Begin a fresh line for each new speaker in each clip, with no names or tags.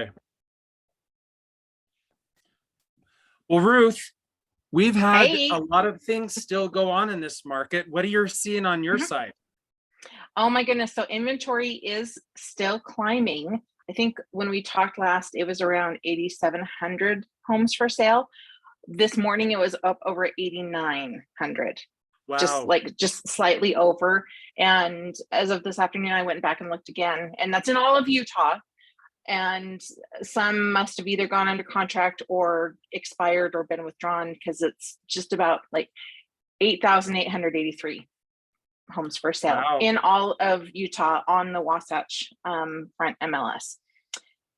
Okay. Well, Ruth, we've had
Hey.
a lot of things still go on in this market. What are you seeing on your
Mhm.
side?
Oh my goodness. So inventory is still climbing. I think when we talked last, it was around 8,700 homes for sale. This morning, it was up over 8,900,
Wow.
just slightly over. And as of this afternoon, I went back and looked again, and that's in all of Utah. And some must have either gone under contract or expired or been withdrawn, because it's just about like 8,883 homes for sale
Wow.
in all of Utah on the Wasatch Front MLS.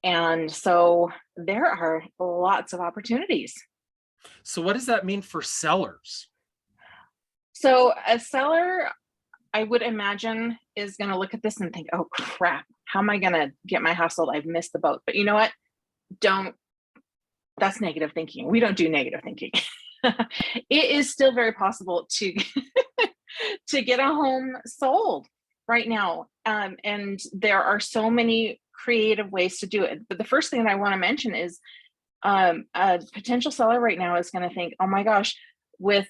And so there are lots of opportunities.
So what does that mean for sellers?
So a seller, I would imagine, is going to look at this and think, oh crap, how am I going to get my house sold? I've missed the boat. But you know what? That's negative thinking. We don't do negative thinking. It is still very possible to to get a home sold right now. And there are so many creative ways to do it. But the first thing that I want to mention is a potential seller right now is going to think, oh my gosh, with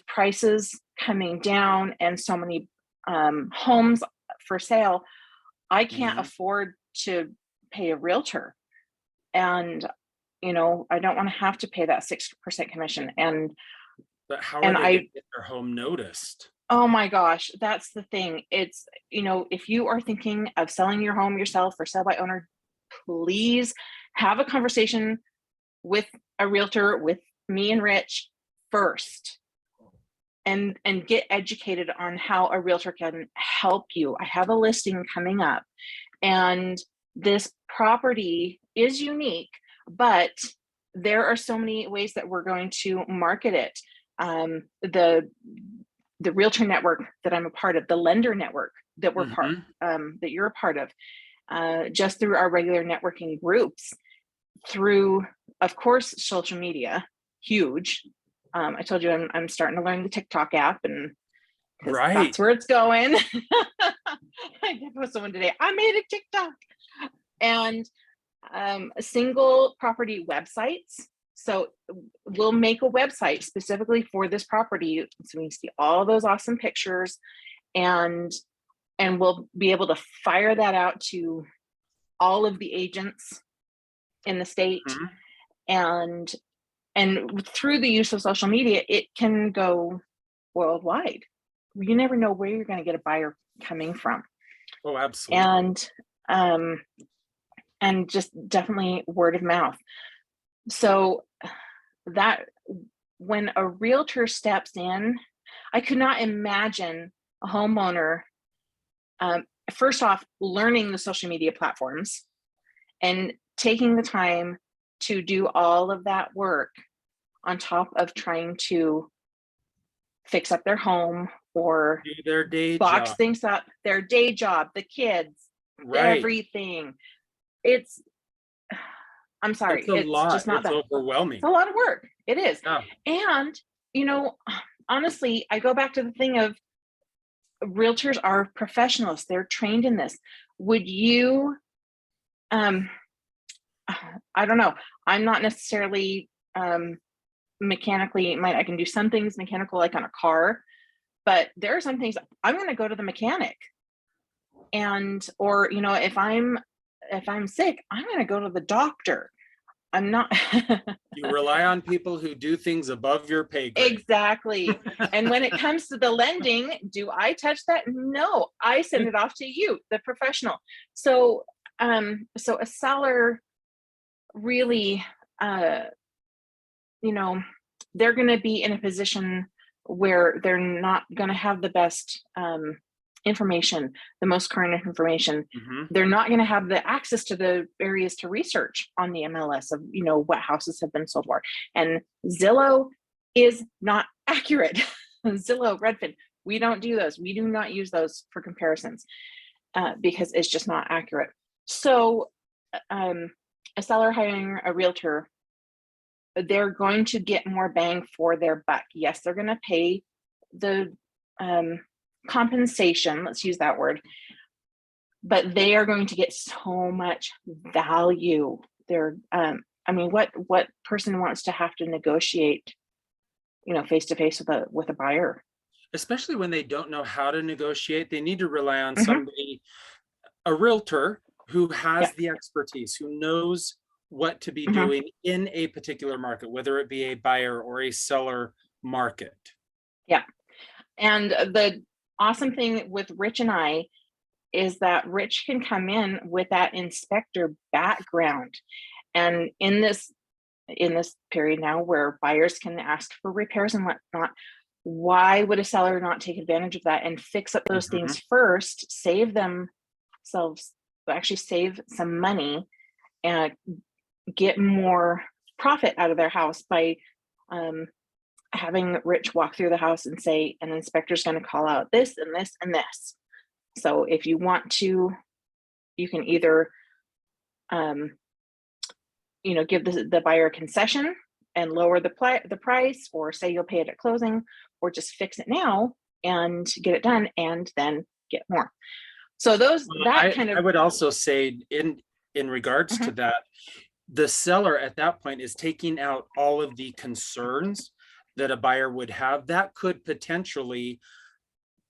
prices coming down and so many homes for sale, I can't afford to pay a realtor. And, I don't want to have to pay that 6% commission.
But how are
And
they going to
I,
get their home noticed?
oh my gosh, that's the thing. It's, if you are thinking of selling your home yourself or sell by owner, please have a conversation with a realtor, with me and Rich first, and get educated on how a realtor can help you. I have a listing coming up, and this property is unique, but there are so many ways that we're going to market it. The realtor network that I'm a part of, the lender network that that you're a part of, just through our regular networking groups, through, of course, social media, huge. I told you I'm starting to learn the TikTok app, and
Right.
that's where it's going. I did post someone today. I made a TikTok. And single property websites. So we'll make a website specifically for this property, so we can see all those awesome pictures, and we'll be able to fire that out to all of the agents in the state. And through the use of social media, it can go worldwide. You never know where you're going to get a buyer coming from.
Oh, absolutely.
And just definitely word of mouth. So that when a realtor steps in, I could not imagine a homeowner, first off, learning the social media platforms and taking the time to do all of that work on top of trying to fix up their home or
do their day
box
job.
things up, their day job, the kids, everything. I'm sorry, it's just not
it's
that.
overwhelming.
It's a lot of work. It is.
Yeah.
And, honestly, I go back to the thing of realtors are professionals. They're trained in this. Would you, I don't know. I'm not necessarily mechanically, I can do some things mechanical, like on a car, but there are some things I'm going to go to the mechanic. Or, if I'm sick, I'm going to go to the doctor. I'm not.
You rely on people who do things above your pay grade.
Exactly. And when it comes to the lending, do I touch that? No, I send it off to you, the professional. So a seller really, they're going to be in a position where they're not going to have the best information, the most current information. They're not going to have the access to the areas to research on the MLS of, what houses have been sold for. And Zillow is not accurate. Zillow, Redfin, we don't do those. We do not use those for comparisons because it's just not accurate. So a seller hiring a realtor, they're going to get more bang for their buck. Yes, they're going to pay the compensation, let's use that word, but they are going to get so much value they're, I mean, what person wants to have to negotiate, face to face with a buyer?
Especially when they don't know how to negotiate, they need to rely on
Mhm.
somebody, a realtor who
Yeah.
has the expertise, who knows what to be
Mhm.
doing in a particular market, whether it be a buyer or a seller market.
Yeah. And the awesome thing with Rich and I is that Rich can come in with that inspector background. And in this period now where buyers can ask for repairs and whatnot, why would a seller not take advantage of that and fix up those
Mhm.
things first, save themselves, actually save some money and get more profit out of their house by um, having Rich walk through the house and say, an inspector's going to call out this and this and this. So if you want to, you can either, give the buyer a concession and lower the price, or say you'll pay it at closing, or just fix it now and get it done and then get more. So that kind
I
of.
would also say in regards to
Mhm.
that, the seller at that point is taking out all of the concerns that a buyer would have that could potentially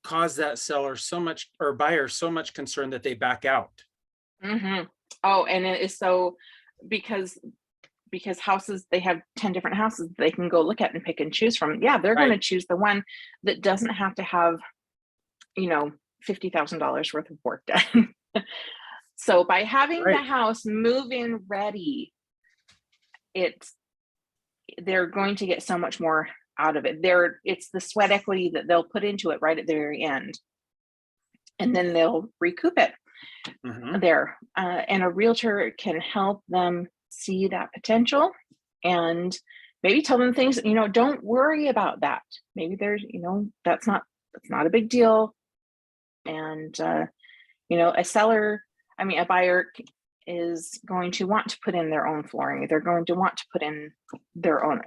cause that seller so much or buyer so much concern that they back out.
Mhm. Oh, and it is so, because houses, they have 10 different houses they can go look at and pick and choose from. Yeah, they're going
Right.
to choose the one that doesn't have to have, $50,000 worth of work done. So by having the
Right.
house move in ready, it's they're going to get so much more out of it. It's the sweat equity that they'll put into it right at the very end, and then they'll recoup it
Mhm.
there. And a realtor can help them see that potential and maybe tell them things, don't worry about that. Maybe there's, that's not a big deal. And a seller, a buyer is going to want to put in their own flooring. They're going to want to put in their own,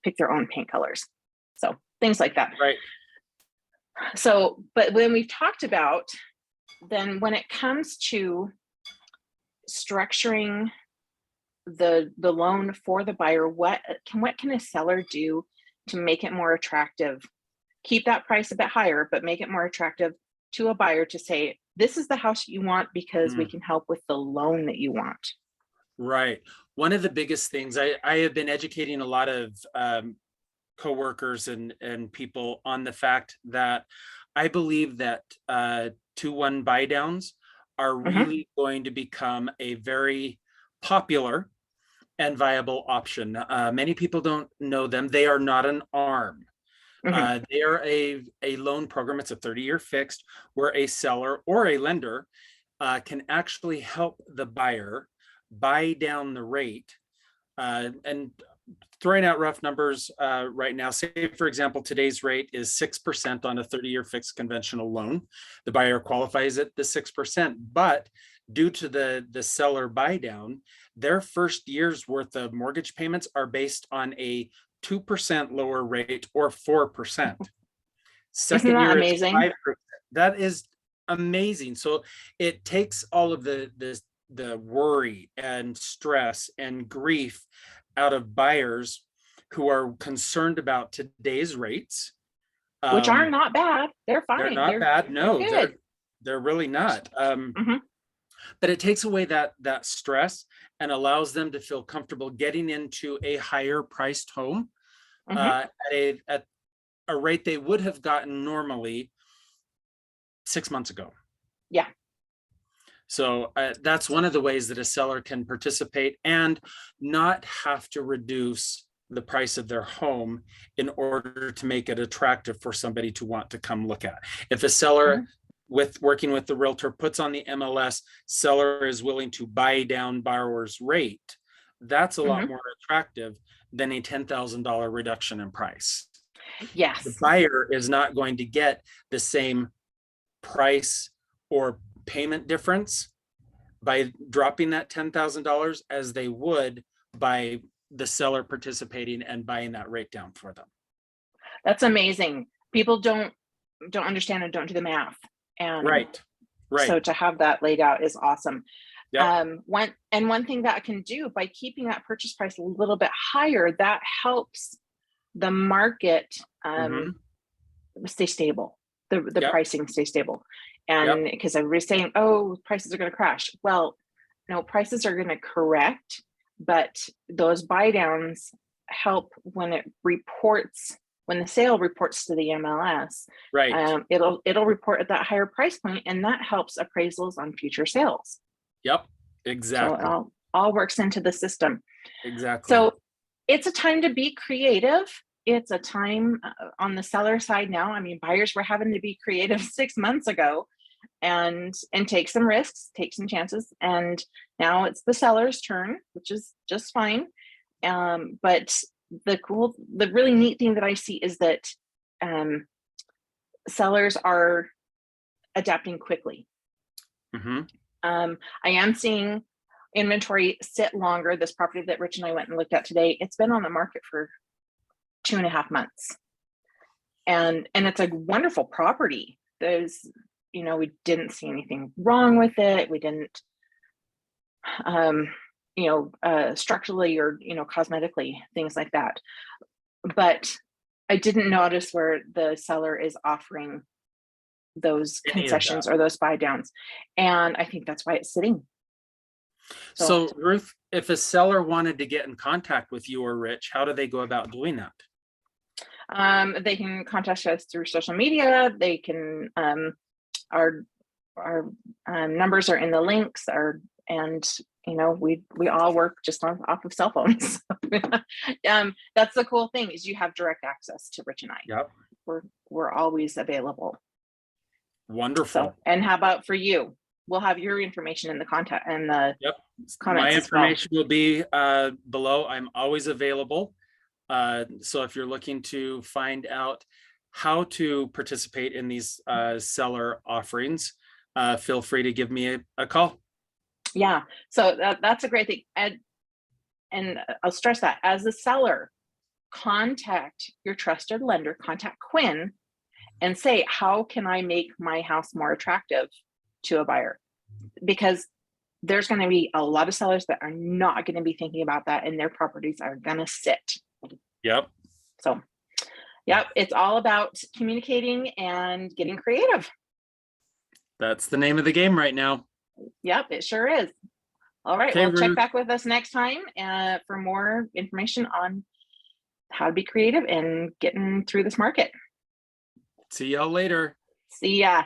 pick their own paint colors. So things like that.
Right.
So, but when we've talked about, then when it comes to structuring the loan for the buyer, what can a seller do to make it more attractive? Keep that price a bit higher, but make it more attractive to a buyer to say, this is the house you want because we
Mm.
can help with the loan that you want.
Right. One of the biggest things I have been educating a lot of coworkers and people on the fact that I believe that 2-1 buy downs are
Mhm.
really going to become a very popular and viable option. Many people don't know them. They are not an ARM.
Mhm.
They are a loan program. It's a 30-year fixed where a seller or a lender can actually help the buyer buy down the rate. And throwing out rough numbers right now, say, for example, today's rate is 6% on a 30-year fixed conventional loan. The buyer qualifies at the 6%, but due to the seller buy down, their first year's worth of mortgage payments are based on a 2% lower rate or 4%.
Isn't
Second
that
year is
amazing?
5%. That is amazing. So it takes all of the worry and stress and grief out of buyers who are concerned about today's rates.
Which are
Um,
not bad. They're
they're
fine.
not bad.
They're
No,
good.
they're really not.
Mhm.
But it takes away that stress and allows them to feel comfortable getting into a higher priced home
Mhm.
at a rate they would have gotten normally 6 months ago.
Yeah.
So that's one of the ways that a seller can participate and not have to reduce the price of their home in order to make it attractive for somebody to want to come look at. If a seller
Mhm.
with working with the realtor puts on the MLS, seller is willing to buy down borrower's rate, that's a lot
Mhm.
more attractive than a $10,000 reduction in price. The
Yes.
buyer is not going to get the same price or payment difference by dropping that $10,000 as they would by the seller participating and buying that rate down for them.
That's amazing. People don't understand and don't do the math. And
Right,
so
right.
to have that laid out is awesome.
Yep.
One thing that I can do by keeping that purchase price a little bit higher, that helps the market
Mm-hmm.
stay stable, the
Yep.
pricing stay stable.
Yep.
And because everybody's saying, oh, prices are going to crash. Well, no, prices are going to correct, but those buy downs help when the sale reports to the MLS.
Right.
It'll report at that higher price point, and that helps appraisals on future sales.
Yep.
So
Exactly.
it all works into the system.
Exactly.
So it's a time to be creative. It's a time on the seller side now. I mean, buyers were having to be creative 6 months ago and take some risks, take some chances. And now it's the seller's turn, which is just fine. But the really neat thing that I see is that sellers are adapting quickly.
Mm-hmm.
I am seeing inventory sit longer. This property that Rich and I went and looked at today, it's been on the market for 2.5 months. And it's a wonderful property. There's, we didn't see anything wrong with it. We didn't, structurally or, cosmetically, things like that. But I didn't notice where the seller is offering those
Any of that.
concessions or those buy downs. And I think that's why it's sitting.
So Ruth, if a seller wanted to get in contact with you or Rich, how do they go about doing that?
They can contact us through social media. They can, our numbers are in the links, and we all work just off of cell phones. That's the cool thing, is you have direct access to Rich and I.
Yep.
We're always available.
Wonderful.
So, and how about for you? We'll have your information in the contact and the
Yep.
comments.
My information will be below. I'm always available. So if you're looking to find out how to participate in these seller offerings, feel free to give me a call.
Yeah, so that's a great thing. And I'll stress that, as a seller, contact your trusted lender, contact Quinn, and say, how can I make my house more attractive to a buyer? Because there's going to be a lot of sellers that are not going to be thinking about that, and their properties are going to sit.
Yep.
So, yep, it's all about communicating and getting creative.
That's the name of the game right now.
Yep, it sure is. All right,
Okay,
well, check
Ruth.
back with us next time for more information on how to be creative and getting through this market.
See y'all later.
See ya.